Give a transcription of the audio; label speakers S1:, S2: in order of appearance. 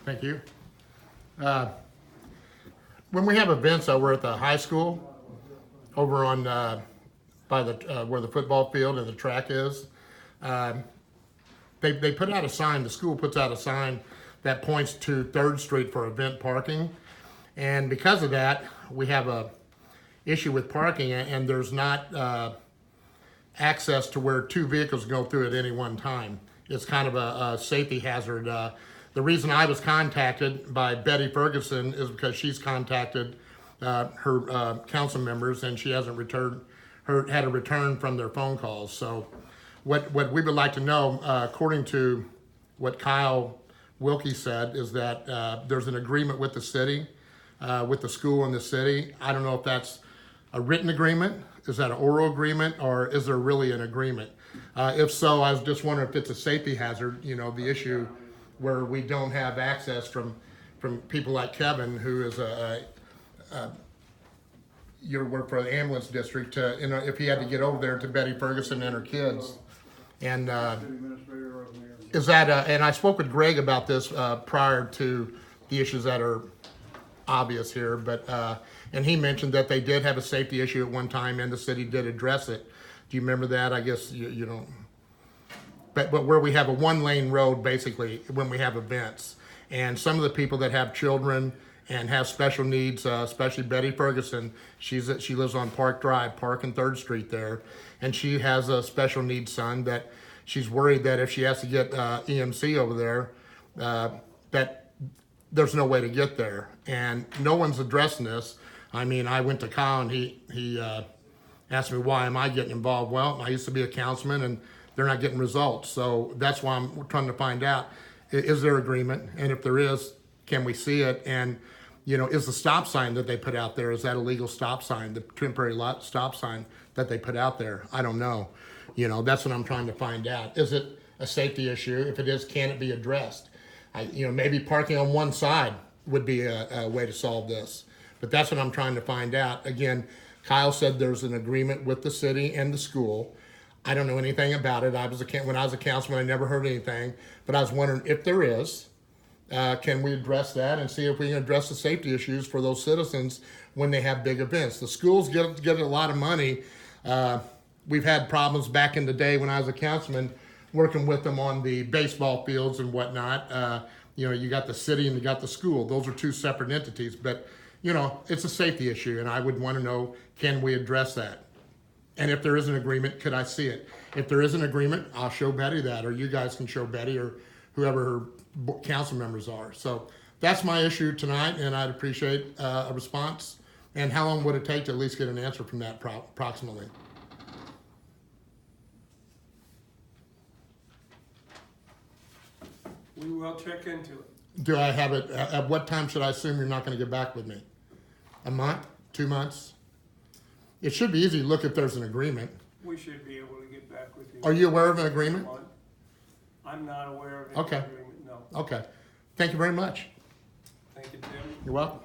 S1: Thank you. When we have events over at the high school, over on by the where the football field and the track is, they put out a sign. The school puts out a sign that points to 3rd Street for event parking, and because of that, we have a issue with parking, and there's not access to where 2 vehicles go through at any one time. It's kind of a safety hazard. The reason I was contacted by Betty Ferguson is because she's contacted her council members, and she hasn't had a return from their phone calls. So what we would like to know, according to what Kyle Wilkie said, is that there's an agreement with the city, with the school and the city. I don't know if that's a written agreement, is that an oral agreement, or is there really an agreement? If so, I was just wondering if it's a safety hazard, the issue where we don't have access from people like Kevin, who is you work for the ambulance district, if he had to get over there to Betty Ferguson and her kids. And is that, and I spoke with Greg about this prior to the issues that are obvious here, but and he mentioned that they did have a safety issue at one time and the city did address it. Do you remember that? I guess you don't. But where we have a 1-lane road basically when we have events, and some of the people that have children and have special needs, especially Betty Ferguson, she lives on Park Drive, Park and 3rd Street there, and she has a special needs son that she's worried that if she has to get EMC over there, that there's no way to get there, and no one's addressing this. I mean, I went to Kyle and he asked me, why am I getting involved? Well, I used to be a councilman and they're not getting results. So that's why I'm trying to find out, is there agreement? And if there is, can we see it? And, is the stop sign that they put out there, is that a legal stop sign, the temporary stop sign that they put out there? I don't know. That's what I'm trying to find out. Is it a safety issue? If it is, can it be addressed? Maybe parking on one side would be a way to solve this. But that's what I'm trying to find out. Again, Kyle said there's an agreement with the city and the school. I don't know anything about it. When I was a councilman, I never heard anything. But I was wondering if there is, can we address that and see if we can address the safety issues for those citizens when they have big events. The schools get a lot of money. We've had problems back in the day when I was a councilman working with them on the baseball fields and whatnot. You got the city and you got the school. Those are 2 separate entities. But it's a safety issue, and I would want to know, can we address that? And if there is an agreement, could I see it? If there is an agreement, I'll show Betty that, or you guys can show Betty, or whoever her council members are. So that's my issue tonight, and I'd appreciate a response. And how long would it take to at least get an answer from that approximately?
S2: We will check into it.
S1: Do I have it, at what time should I assume you're not going to get back with me? A month? 2 months? It should be easy to look if there's an agreement.
S2: We should be able to get back with you.
S1: Are you aware of an agreement?
S2: I'm not aware of any agreement, no.
S1: Okay. Thank you very much.
S2: Thank you, Tim.
S1: You're welcome.